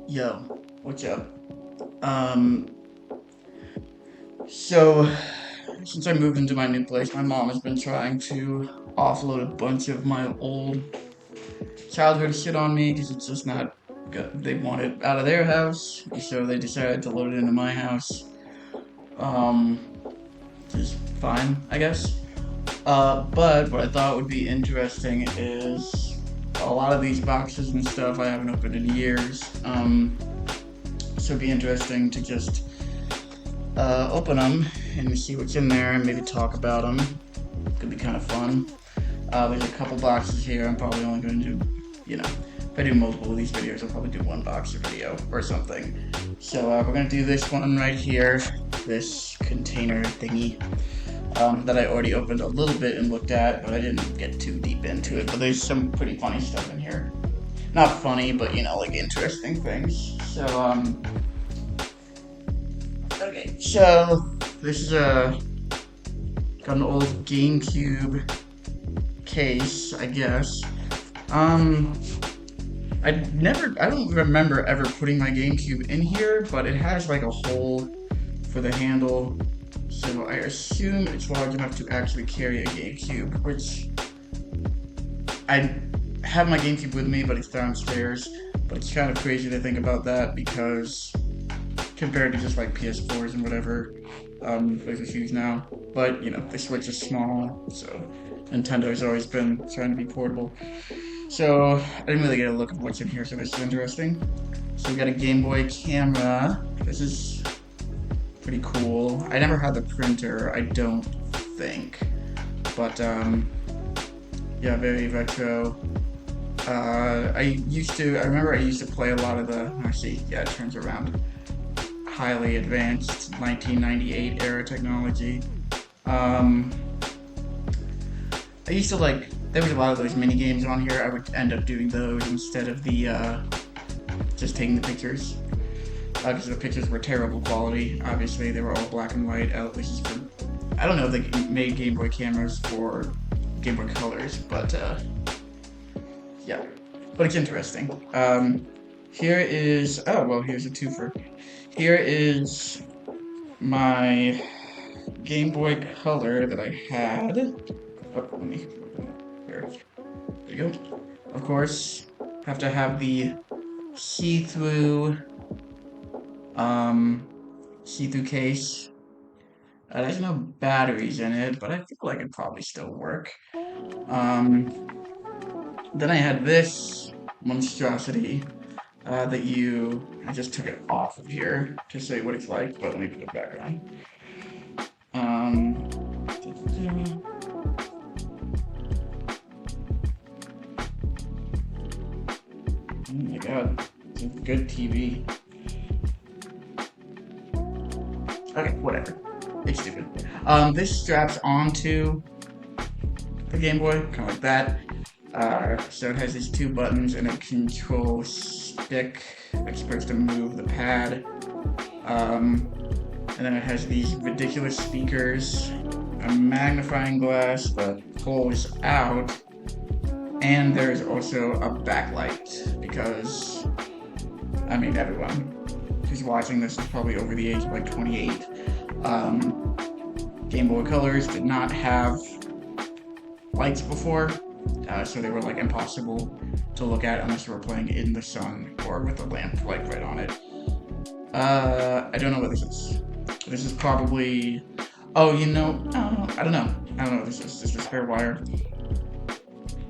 Yo, what's up? Um, so since I moved into my new place, my mom has been trying to offload a bunch of my old childhood shit on me because it's just not good. They want it out of their house, so they decided to load it into my house. Um, which is fine, I guess. But what I thought would be interesting is a lot of these boxes and stuff I haven't opened in years. So it'd be interesting to just open them and see what's in there and maybe talk about them. Could be kind of fun. There's a couple boxes here. I'm probably only going to do, if I do multiple of these videos, I'll probably do one box a video or something. So we're going to do this one right here, this container thingy that I already opened a little bit and looked at, but I didn't get too deep into it. But there's some pretty funny stuff in here. Not funny, but like interesting things. So, okay, so this is got an old GameCube case, I guess. I don't remember ever putting my GameCube in here, but it has like a hole for the handle, so I assume it's large enough to actually carry a GameCube, which I have my GameCube with me, but it's downstairs. But it's kind of crazy to think about that because compared to just like PS4s and whatever, those are huge now. But the Switch is small, so Nintendo's always been trying to be portable. So I didn't really get a look at what's in here, so this is interesting. So we got a Game Boy camera. This is pretty cool. I never had the printer, I don't think, but yeah, very retro. I remember I used to play a lot of the, actually, yeah, it turns around, highly advanced 1998 era technology. I used to there was a lot of those mini games on here. I would end up doing those instead of the just taking the pictures, because the pictures were terrible quality. Obviously, they were all black and white. This is for, I don't know if they made Game Boy cameras for Game Boy Colors, but yeah. But it's interesting. Here is, oh well, here's a twofer. Here is my Game Boy Color that I had. Oh, let me open it here. There you go. Of course, have to have the see-through see-through case. There's no batteries in it, but I feel like it'd probably still work. Then I had this monstrosity that I just took it off of here to say what it's like, but let me put it back on. Oh my god, it's a good TV. Okay, whatever. It's stupid. This straps onto the Game Boy, kind of like that. So it has these two buttons and a control stick that's supposed to move the pad. And then it has these ridiculous speakers, a magnifying glass that pulls out, and there's also a backlight because, I mean, everyone who's watching this is probably over the age of like 28. Game Boy Colors did not have lights before, so they were like impossible to look at unless you were playing in the sun or with a lamp like right on it. I don't know what this is. This is probably, oh, I don't know. I don't know what this is. This is a spare wire.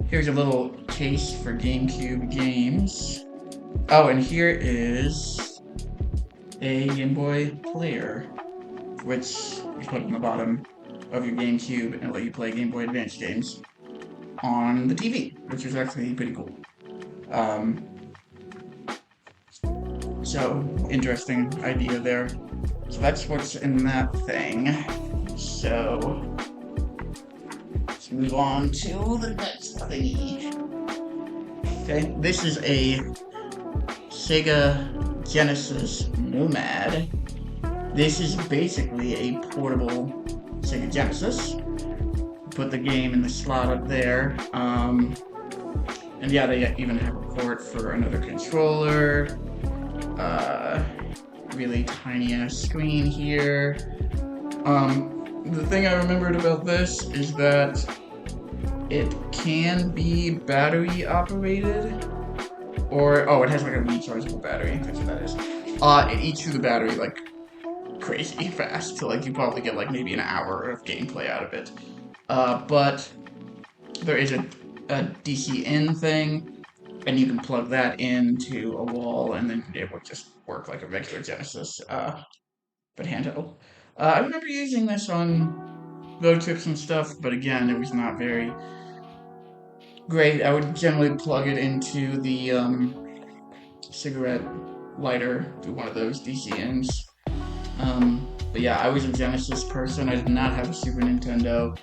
Here's a little case for GameCube games. Oh, and here is a Game Boy player, which you put on the bottom of your GameCube and let you play Game Boy Advance games on the TV, which is actually pretty cool. So, interesting idea there. So that's what's in that thing. So, let's move on to the next thingy. Okay, this is a Sega Genesis Nomad. This is basically a portable Sega Genesis. Put the game in the slot up there. And yeah, they even have a port for another controller. really tiny ass screen here. The thing I remembered about this is that it can be battery operated, or oh, it has like a rechargeable battery. That's what that is. It eats through the battery like crazy fast, so like you probably get like maybe an hour of gameplay out of it. But there is a DC in thing, and you can plug that into a wall, and then it will just work like a regular Genesis, but handheld. I remember using this on road trips and stuff, but again, it was not very great. I would generally plug it into the cigarette lighter through one of those DCNs. But yeah, I was a Genesis person. I did not have a Super Nintendo.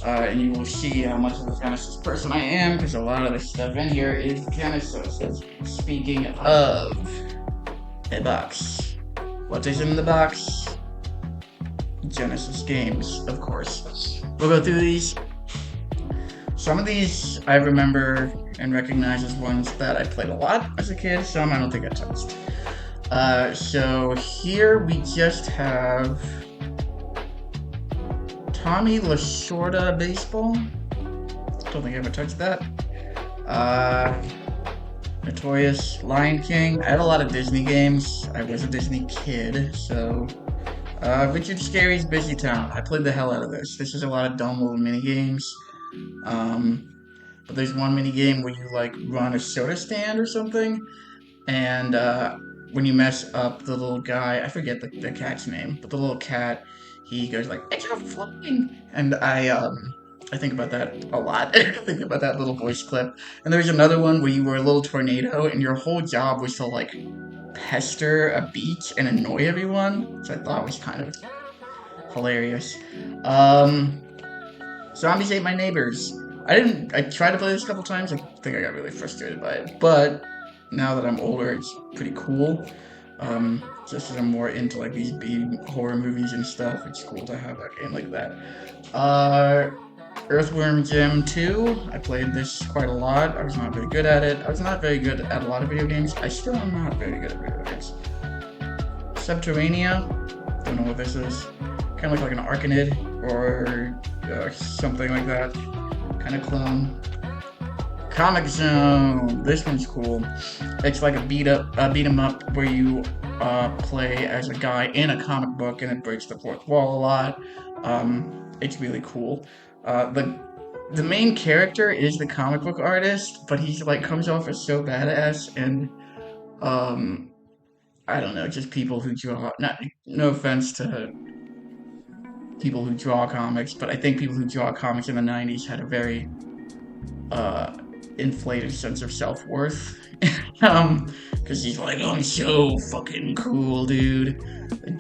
And you will see how much of a Genesis person I am, because a lot of the stuff in here is Genesis. Speaking of a box, what is in the box? Genesis games, of course. We'll go through these. Some of these I remember and recognize as ones that I played a lot as a kid, some I don't think I touched. So here we just have Tommy Lasorda Baseball. Don't think I ever touched that. Notorious Lion King. I had a lot of Disney games. I was a Disney kid, so Richard Scarry's Busy Town. I played the hell out of this. This is a lot of dumb little mini games. But there's one mini game where you like run a soda stand or something, and when you mess up the little guy, I forget the cat's name, but the little cat, he goes like, "It's not flying," and I think about that a lot. I think about that little voice clip. And there's another one where you were a little tornado, and your whole job was to like pester a beach and annoy everyone, which I thought was kind of hilarious. Zombies Ate My Neighbors. I tried to play this a couple times. I think I got really frustrated by it, but now that I'm older, it's pretty cool. Just as I'm more into like these B horror movies and stuff, it's cool to have a game like that. Earthworm Jim 2. I played this quite a lot. I was not very good at it. I was not very good at a lot of video games. I still am not very good at video games. Subterranea. Don't know what this is. Kind of look like an Arcanid or something like that. Kind of clone. Comic Zone. This one's cool. It's like a beat 'em up where you play as a guy in a comic book, and it breaks the fourth wall a lot. It's really cool. The main character is the comic book artist, but he's like comes off as so badass, and I don't know, just people who draw. No offense to people who draw comics, but I think people who draw comics in the 90s had a very inflated sense of self-worth. Because he's like, "Oh, I'm so fucking cool, dude."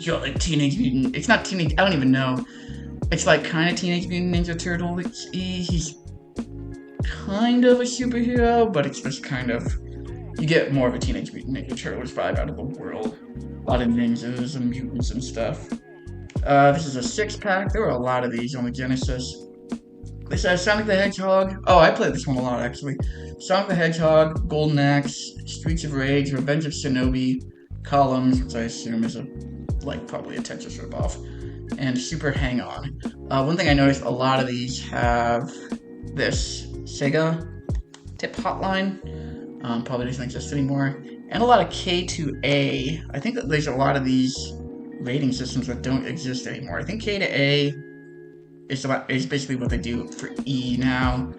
Like Teenage Mutant. It's not Teenage. I don't even know. It's like kind of Teenage Mutant Ninja Turtle. He's kind of a superhero, but it's just kind of, you get more of a Teenage Mutant Ninja Turtles vibe out of the world. A lot of ninjas and mutants and stuff. This is a 6-pack. There were a lot of these on the Genesis. This has Sonic the Hedgehog. Oh, I played this one a lot, actually. Sonic the Hedgehog, Golden Axe, Streets of Rage, Revenge of Shinobi, Columns, which I assume is probably a Tetris ripoff, and Super Hang-On. One thing I noticed, a lot of these have this Sega tip hotline. Probably doesn't exist anymore. And a lot of K2A. I think that there's a lot of these rating systems that don't exist anymore. I think K to A is basically what they do for E now.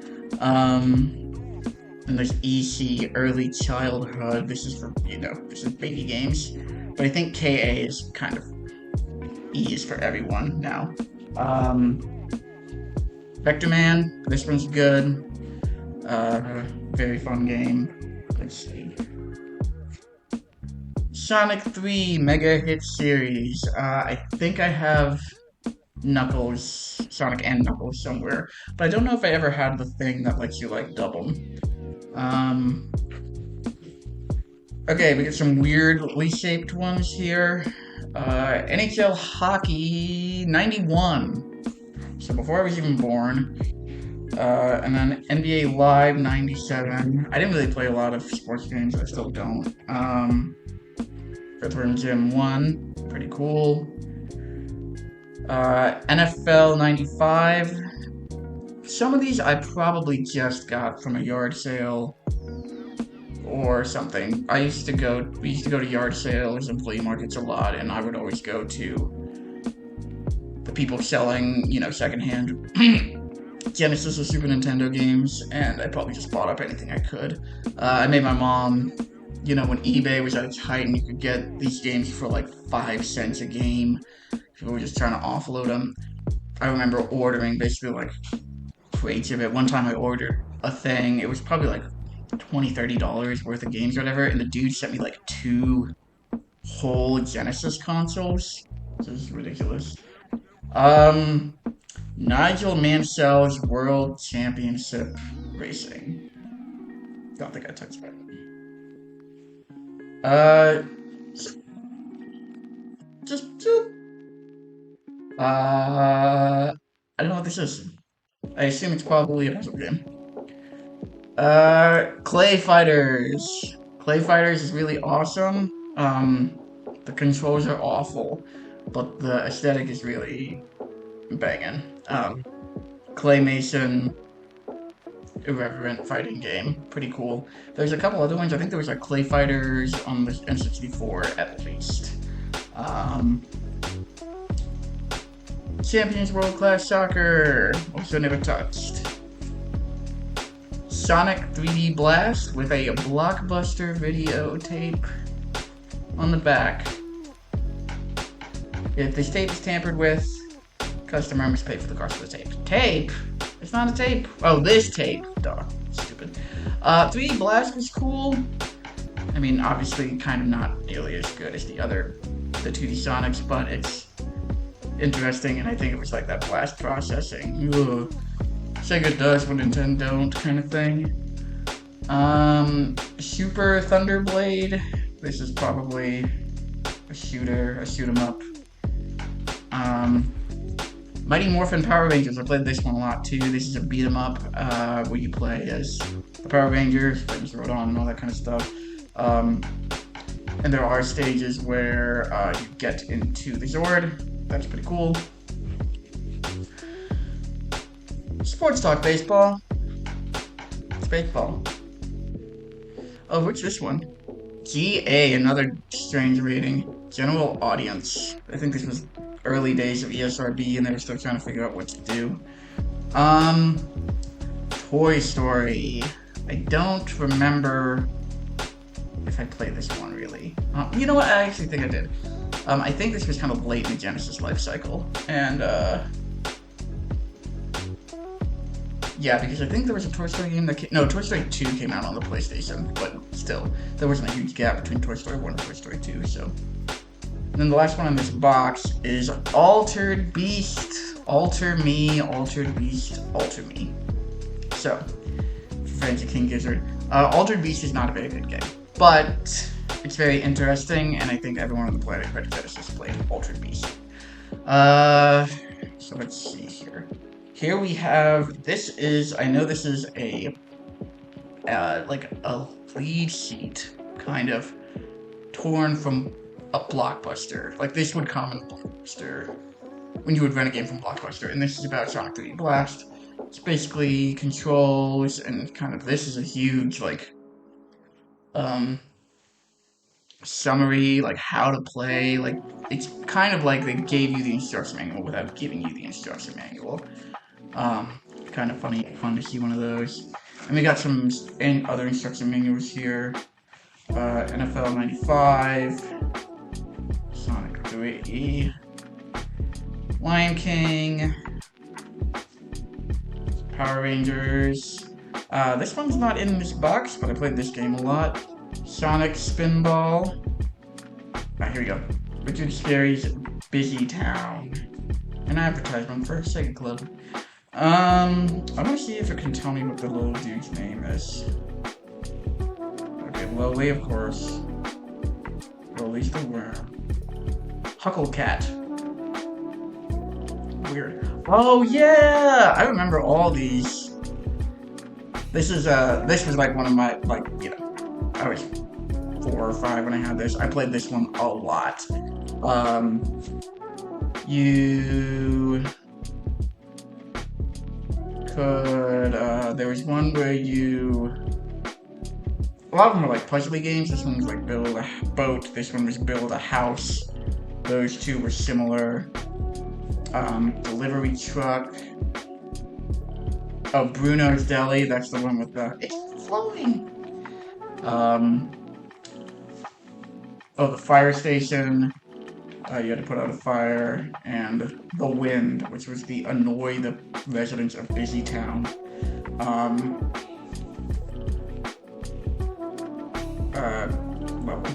And there's EC, Early Childhood. This is for, this is baby games. But I think KA is kind of, E is for everyone now. Vector Man, this one's good. Very fun game. Let's see. Sonic 3 Mega Hit Series. I think I have Knuckles, Sonic and Knuckles somewhere, but I don't know if I ever had the thing that lets you double. Okay, we get some weirdly shaped ones here. NHL Hockey 91. So before I was even born. And then NBA Live 97. I didn't really play a lot of sports games, I still don't. Earthworm Jim 1, pretty cool. NFL 95. Some of these I probably just got from a yard sale or something. We used to go to yard sales and flea markets a lot, and I would always go to the people selling, secondhand Genesis or Super Nintendo games, and I probably just bought up anything I could. I made my mom, when eBay was at its height and you could get these games for like 5 cents a game, people were just trying to offload them. I remember ordering basically like crates of it. One time I ordered a thing, it was probably like $20-$30 worth of games or whatever, and the dude sent me like 2 whole Genesis consoles. This is ridiculous. Nigel Mansell's World Championship Racing. Don't think I touched that. Just I don't know what this is. I assume it's probably a puzzle game. Clay Fighters. Clay Fighters is really awesome. The controls are awful, but the aesthetic is really banging. Claymation, irreverent fighting game, pretty cool. There's a couple other ones. I think there was like Clay Fighters on the N64 at least. Champions World Class Soccer, also never touched. Sonic 3D Blast with a Blockbuster videotape on the back. If this tape is tampered with, customer must pay for the cost of the tape. Tape? It's not a tape. Oh, this tape. Duh. Stupid. 3D Blast was cool. I mean, obviously kind of not nearly as good as the 2D Sonics, but it's interesting, and I think it was like that blast processing. Ugh. Sega does what Nintendo don't kind of thing. Super Thunderblade. This is probably a shoot 'em up. Mighty Morphin Power Rangers. I played this one a lot too. This is a beat 'em up where you play as the Power Rangers, Rangers Rodon, and all that kind of stuff. And there are stages where you get into the Zord. That's pretty cool. Sports Talk Baseball. It's baseball. Oh, what's this one? GA, another strange rating. General Audience. I think this was early days of ESRB and they were still trying to figure out what to do. Toy Story. I don't remember if I played this one really. You know what? I actually think I did. I think this was kind of late in the Genesis life cycle. And, yeah, because I think there was a Toy Story game that Toy Story 2 came out on the PlayStation, but still, there wasn't a huge gap between Toy Story 1 and Toy Story 2, so. And then the last one on this box is Altered Beast. Alter Me, Altered Beast, Alter Me. So, Frantic King Gizzard. Altered Beast is not a very good game, but it's very interesting, and I think everyone on the planet Credit Genesis played Altered Beast. So let's see here. Here we have, I know this is a, like a lead sheet, kind of, torn from a Blockbuster. Like, this would come in Blockbuster, when you would rent a game from Blockbuster, and this is about Sonic 3D Blast. It's basically controls, and kind of, this is a huge, like, summary, like, how to play, like, it's kind of like they gave you the instruction manual without giving you the instruction manual. Kind of fun to see one of those. And we got some other instruction manuals here. NFL 95, Sonic 3, Lion King, Power Rangers. This one's not in this box, but I played this game a lot. Sonic Spinball. Here we go. Richard Scarry's Busy Town. An advertisement for Sega Club. I want to see if it can tell me what the little dude's name is. Okay, Lowly, of course. Lowly's the worm. Hucklecat. Weird. Oh yeah! I remember all these. This was like one of my, like, I was 4 or 5 when I had this. I played this one a lot. You could, there was one where a lot of them were like puzzly games. This one was like build a boat, this one was build a house. Those two were similar. Delivery truck. Oh, Bruno's Deli, that's the one with the, it's flowing! Oh, the fire station. You had to put out a fire, and the wind, which was the annoy the residents of Busy Town. Level.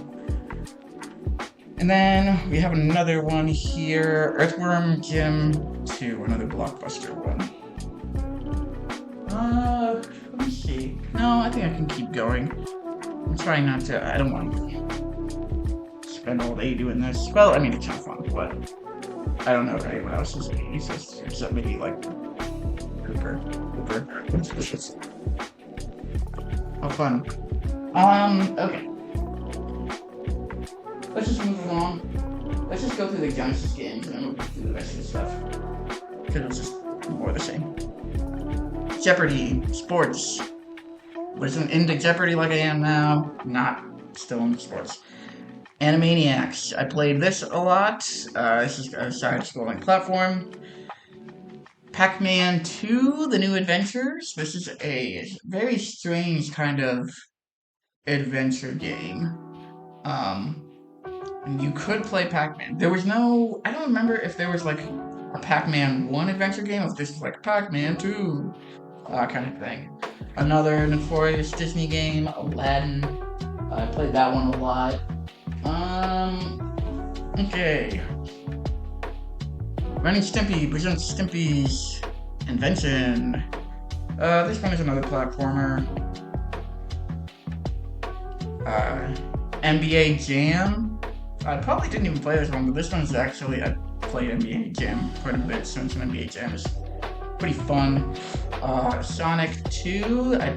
And then we have another one here, Earthworm Jim 2, another blockbuster one. Let me see. No, I think I can keep going. I'm trying not to, I don't want to spend all day doing this. Well, I mean, it's not fun, but I don't know if anyone else is except maybe like Cooper. Oh, fun. Okay. Let's just move along. Let's just go through the Genesis games and then we'll go through the rest of the stuff. Because it's just more the same. Jeopardy! Sports. Wasn't into Jeopardy like I am now. Not still into sports. Animaniacs. I played this a lot. This is a side-scrolling platform. Pac-Man 2, The New Adventures. This is a very strange kind of adventure game. And you could play Pac-Man. There was no, I don't remember if there was like a Pac-Man 1 adventure game, or if this was like Pac-Man 2 kind of thing. Another notorious Disney game, Aladdin. I played that one a lot. Okay. Ren and Stimpy presents Stimpy's Invention. This one is another platformer. NBA Jam. I probably didn't even play this one, but this one's actually, I played NBA Jam quite a bit since NBA Jam is pretty fun. Sonic 2, I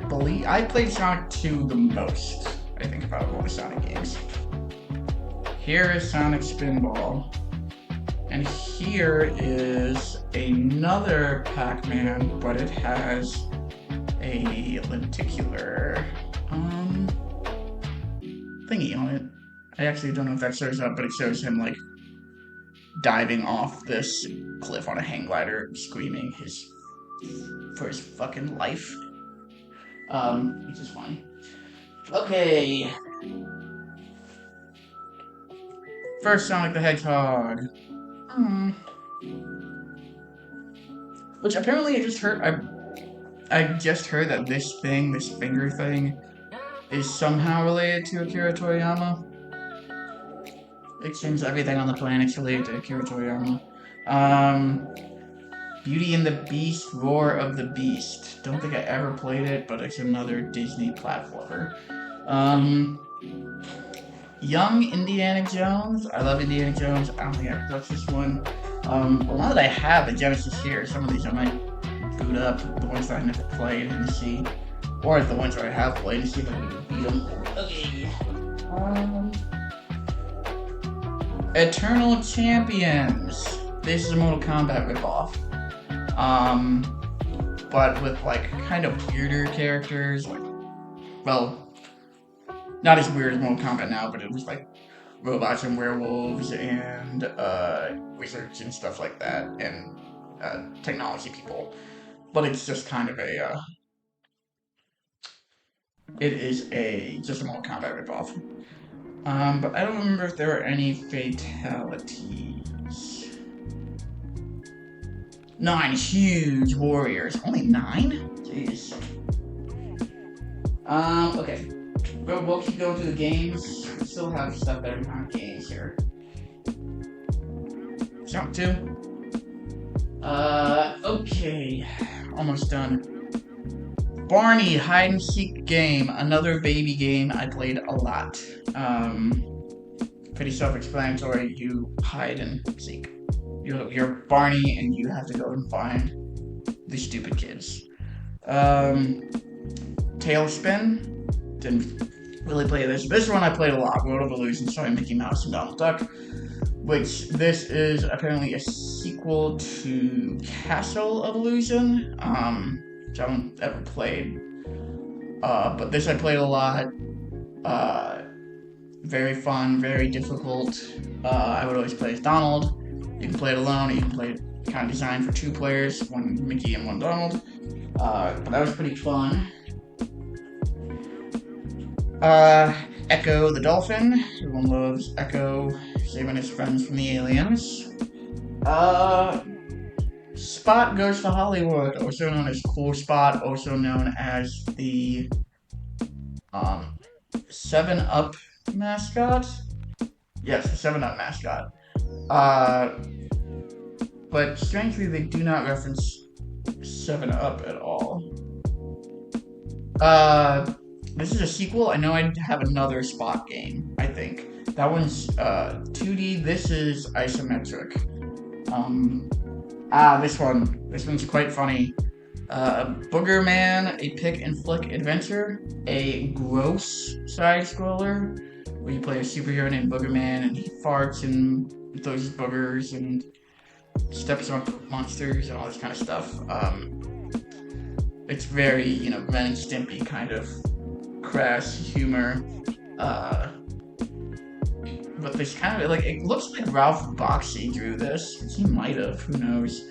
played Sonic 2 the most, I think, about all the Sonic games. Here is Sonic Spinball. And here is another Pac-Man, but it has a lenticular, thingy on it. I actually don't know if that shows up, but it shows him, like, diving off this cliff on a hang glider, screaming for his fucking life. Which is funny. Okay. First Sonic the Hedgehog. Which apparently I just heard that this finger thing, is somehow related to Akira Toriyama. It seems everything on the planet's related to Akira Toriyama. Beauty and the Beast, Roar of the Beast. Don't think I ever played it, but it's another Disney platformer. Young Indiana Jones. I love Indiana Jones. I don't think I've touched this one. But now that I have the Genesis here, some of these I might boot up. The ones that I never played and see. Or the ones that I have played and see if I can beat them. Okay. Eternal Champions. This is a Mortal Kombat ripoff. But with like kind of weirder characters, like, well, not as weird as Mortal Kombat now, but it was like robots and werewolves and wizards and stuff like that, and technology people. But it's just kind of a it is just a Mortal Kombat ripoff. But I don't remember if there were any fatalities. 9 huge warriors. Only 9? Jeez. Okay. We'll keep going through the games. We still have stuff that are not games here. Jump 2. Okay. Almost done. Barney hide and seek game, another baby game I played a lot. Pretty self-explanatory. You hide and seek. You're Barney and you have to go and find the stupid kids. Tailspin. Didn't really play this. This one I played a lot. World of Illusion, starring Mickey Mouse and Donald Duck. Which this is apparently a sequel to Castle of Illusion, which I haven't ever played. But this I played a lot. Very fun, very difficult. I would always play as Donald. You can play it alone, or you can play it kind of designed for 2 players, one Mickey and one Donald. But that was pretty fun. Echo the Dolphin. Everyone loves Echo saving his friends from the aliens. Spot Goes to Hollywood, also known as Cool Spot, also known as the 7-Up mascot. Yes, the 7-Up mascot. But strangely, they do not reference 7-Up at all. This is a sequel. I know I have another Spot game, I think. That one's 2D. This is isometric. This one's quite funny. Booger Man, a pick and flick adventure. A gross side scroller where you play a superhero named Booger Man and he farts and throws boogers and steps on monsters and all this kind of stuff. It's very, Ren and Stimpy kind of crass humor. But this kind of, it looks like Ralph Bakshi drew this. He might have, who knows.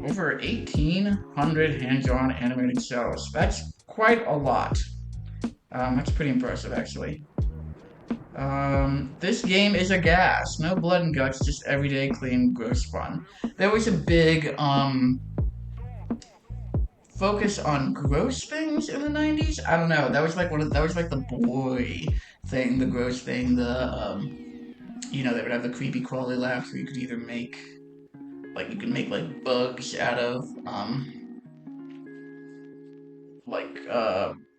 Over 1,800 hand-drawn animated cells. That's quite a lot. That's pretty impressive, actually. This game is a gas. No blood and guts, just everyday clean, gross fun. There was a big, focus on gross things in the 90s. I don't know. That was like the boy thing, the gross thing, they would have the creepy crawly laughs where you could either make bugs out of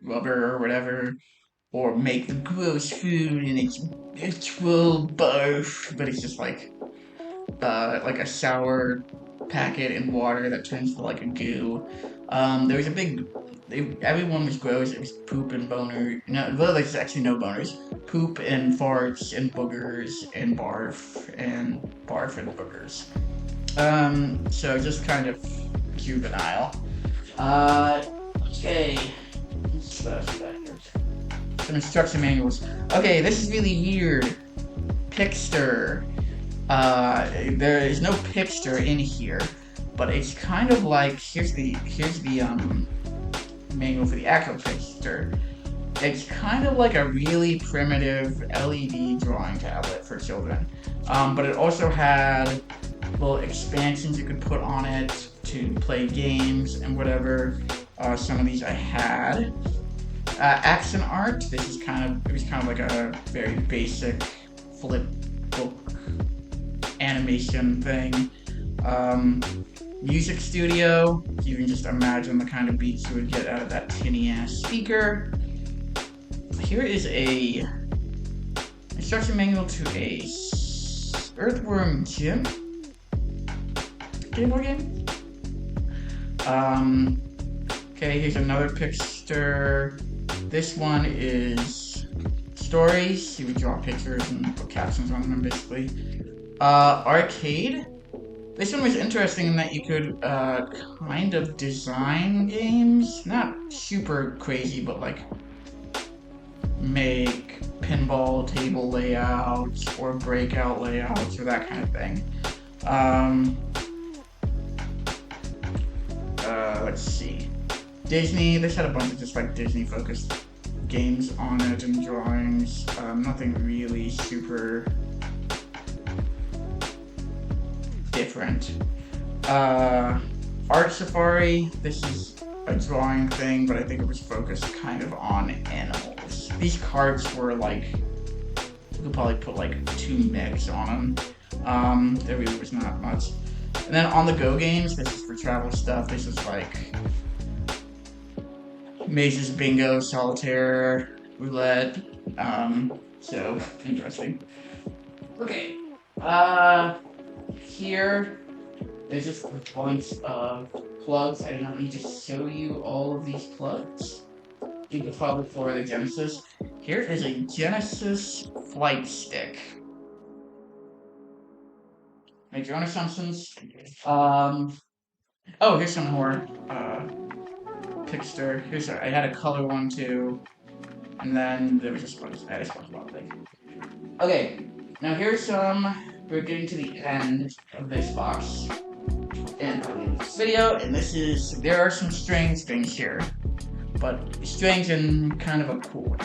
rubber or whatever, or make the gross food and it's full barf, but it's just like a sour packet in water that turns to like a goo. There was a big, everyone was gross. It was poop and boner. No, well, there's actually no boners. Poop and farts and boogers and barf and boogers. So just kind of juvenile. Okay. Some instruction manuals. Okay, this is really weird. Pixter. There is no picture in here, but it's kind of like here's the manual for the actual picture. It's kind of like a really primitive LED drawing tablet for children, but it also had little expansions you could put on it to play games and whatever. Some of these I had. Action art. It was kind of like a very basic flip book animation thing. Music studio. You can just imagine the kind of beats you would get out of that tinny ass speaker. Here is a instruction manual to a Earthworm Jim Game Boy game. Okay, here's another picture. This one is stories. You would draw pictures and put captions on them, basically. Arcade. This one was interesting in that you could kind of design games. Not super crazy, but like make pinball table layouts or breakout layouts or that kind of thing. Let's see. Disney, this had a bunch of just like Disney focused games on it and drawings. Nothing really super different. Art Safari, this is a drawing thing, but I think it was focused kind of on animals. These cards were like, you could probably put like 2 mechs on them. There really was not much. And then on the go games, this is for travel stuff. This is like Mazes, Bingo, Solitaire, Roulette. So interesting. Okay. Here, there's just a bunch of plugs. I do not need to show you all of these plugs. the father for the Genesis. Here is a Genesis flight stick. Make your own assumptions. Oh, here's some more Pixter. I had a color one too, and then there was a SpongeBob thing. Okay, now here's some. We're getting to the end of this box and this video, and there are some strange things here, but strange in kind of a cool way.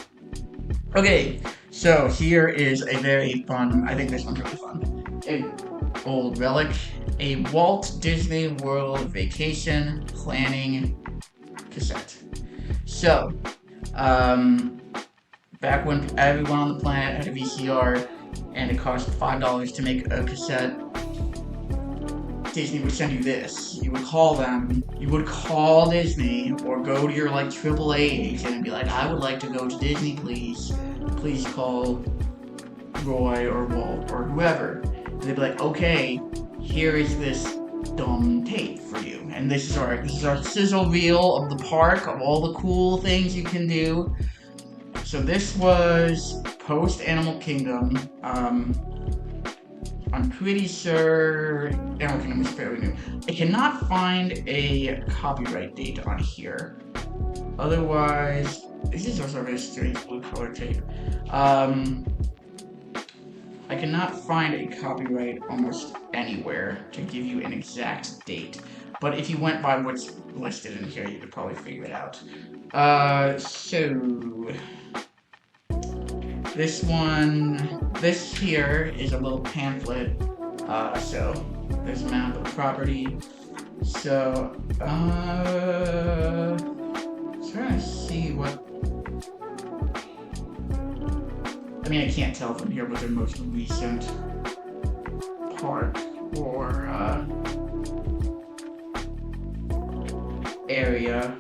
Okay, so here is a very fun. I think this one's really fun. An old relic, a Walt Disney World Vacation Planning cassette. So, back when everyone on the planet had a VCR and it cost $5 to make a cassette, Disney would send you this. You would call Disney or go to your like AAA agent and be like, I would like to go to Disney, please. Please call Roy or Walt or whoever. And they'd be like, okay, here is this dumb tape for you. And this is our sizzle reel of the park, of all the cool things you can do. So this was post Animal Kingdom. I'm pretty sure Animal Kingdom was fairly new. I cannot find a copyright date on here. Otherwise, this is also a very strange blue color tape. I cannot find a copyright almost anywhere to give you an exact date. But if you went by what's listed in here, you could probably figure it out. So this here is a little pamphlet. So there's a map of the property. So, trying to see what. I mean, I can't tell from here what their most recent park or area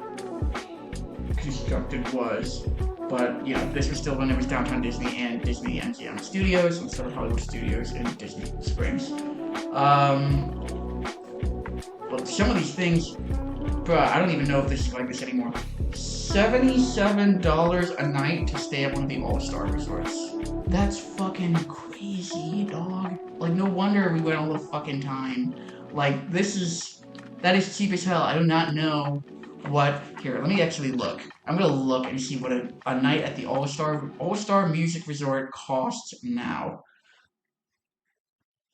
constructed was. But, you know, this was still when there was Downtown Disney and Disney MGM Studios instead of Hollywood Studios in Disney Springs. But some of these things, bruh, I don't even know if this is like this anymore. $77 a night to stay at one of the all-star resorts. That's fucking crazy, dog. Like, no wonder we went all the fucking time. Like, that is cheap as hell. I do not know what. Here, let me actually look. I'm gonna look and see what a night at the All-Star Music Resort costs now.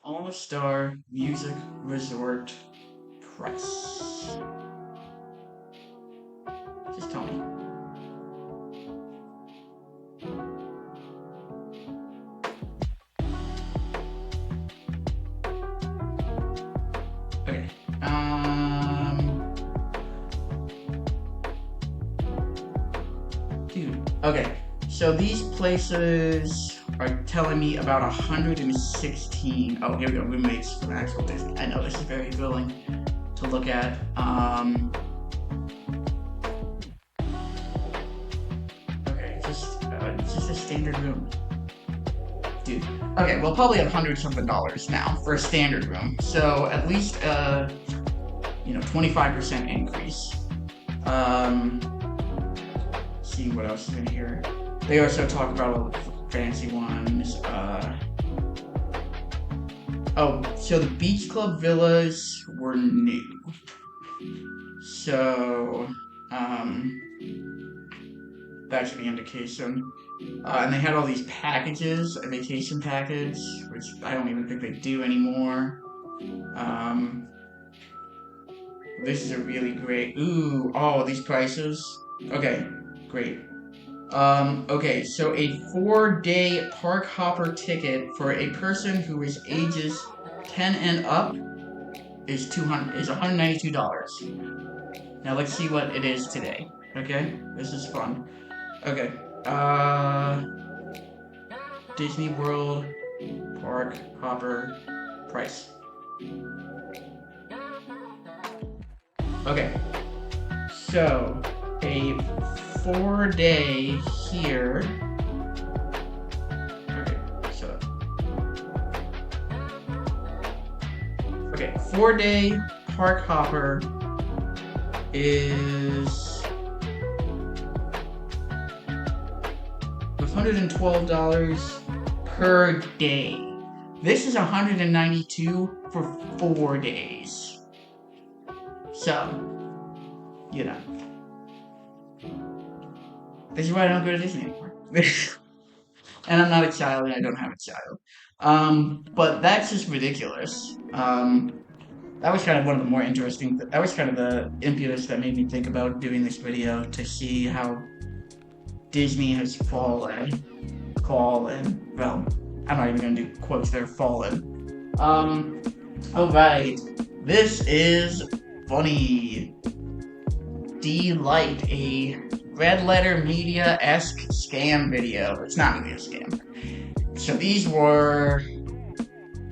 All-Star Music Resort price. Just tell me. Okay. Dude. Okay. So these places are telling me about 116. Oh, here we go. Roommates from actual Disney. I know this is very thrilling to look at. Okay, just a standard room, dude. Okay, well, probably $100-something now for a standard room. So at least 25% increase. See what else is in here. They also talk about all the fancy ones. Oh, so the Beach Club villas were new. So, that's the indication. And they had all these packages, a vacation package, which I don't even think they do anymore. This is a really great. Ooh, oh, these prices. Okay, great. Okay, so a 4-day park hopper ticket for a person who is ages 10 and up is $192. Now let's see what it is today. Okay, this is fun. Okay, Disney World park hopper price. Okay, so a 4-day here. Okay, 4-day park hopper is $112 per day. This is 192 for 4 days. So, you know, this is why I don't go to Disney anymore. And I'm not a child and I don't have a child. But that's just ridiculous. That was kind of one of the more interesting, that was kind of the impetus that made me think about doing this video to see how Disney has fallen. Well, I'm not even gonna do quotes there, fallen. Alright. This is funny. Delight, a red letter media-esque scam video. It's not really a scam. So these were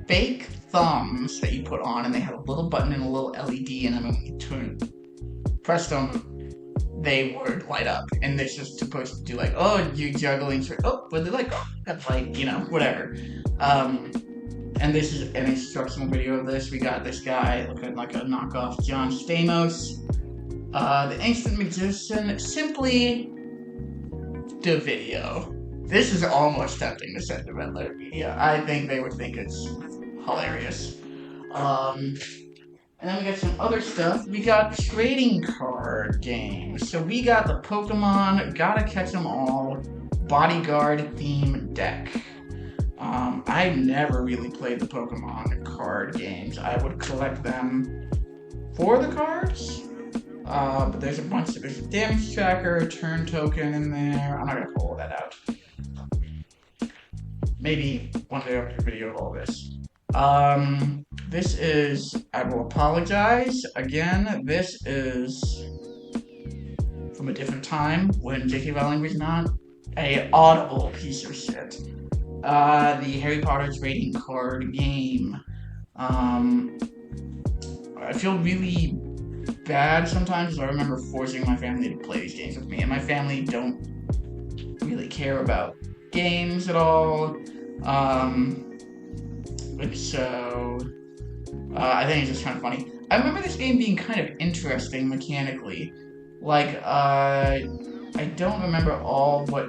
fake thumbs that you put on, and they had a little button and a little LED in them, and when you pressed them, they would light up. And this is supposed to do like, oh, you juggling, oh, but they like, oh, that's like, whatever. And this is an instructional video of this. We got this guy looking like a knockoff John Stamos. The Instant Magician, simply the video. This is almost tempting to send to Red Letter Media. I think they would think it's hilarious. And then we got some other stuff. We got trading card games. So we got the Pokemon Gotta Catch 'Em All Bodyguard theme deck. I never really played the Pokemon card games. I would collect them for the cards. But there's a damage tracker, turn token in there. I'm not gonna pull all that out. Maybe one day I'll do a video of all this. This is, I will apologize. Again, this is from a different time when J.K. Rowling was not a audible piece of shit. The Harry Potter trading card game. I feel really bad sometimes. I remember forcing my family to play these games with me, and my family don't really care about games at all. And so I think it's just kind of funny. I remember this game being kind of interesting mechanically. Like, I don't remember all what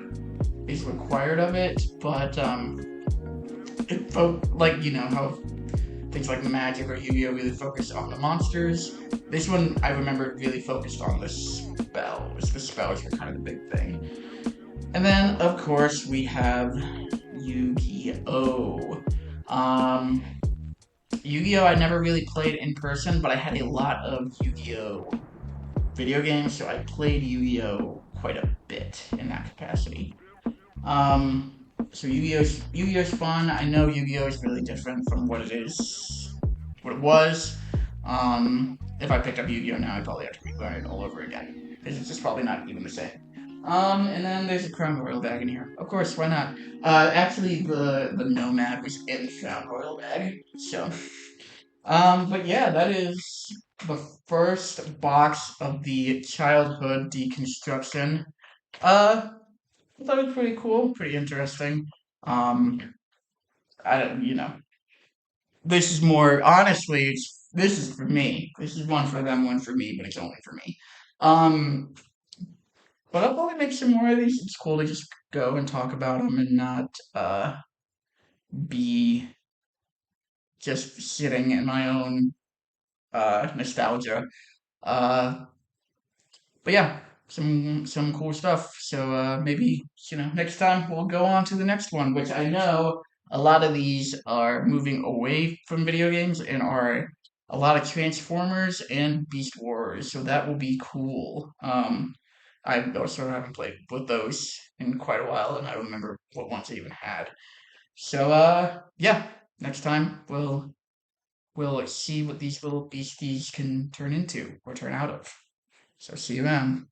is required of it, but like, how things like Magic or Yu-Gi-Oh! Really focus on the monsters. This one, I remember, really focused on the spells. The spells were kind of the big thing. And then, of course, we have Yu-Gi-Oh! Yu-Gi-Oh! I never really played in person, but I had a lot of Yu-Gi-Oh! Video games, so I played Yu-Gi-Oh! Quite a bit in that capacity. So Yu-Gi-Oh's fun. I know Yu-Gi-Oh! Is really different from what it was. If I picked up Yu-Gi-Oh! Now, I'd probably have to relearn it all over again. It's just probably not even the same. And then there's a Crown Royal bag in here. Of course, why not? Actually, the Nomad was in the Crown Royal bag, so. But yeah, that is the first box of the childhood deconstruction. I thought it was pretty cool, pretty interesting. I don't, this is more, honestly, this is for me. This is one for them, one for me, but it's only for me. Um, but I'll probably make some more of these. It's cool to just go and talk about them and not, be just sitting in my own, nostalgia. Uh, But yeah, some cool stuff. So maybe next time we'll go on to the next one, which I know a lot of these are moving away from video games and are a lot of Transformers and Beast Wars. So that will be cool. I also haven't played with those in quite a while, and I don't remember what ones I even had. So yeah, next time we'll see what these little beasties can turn into or turn out of. So see you then.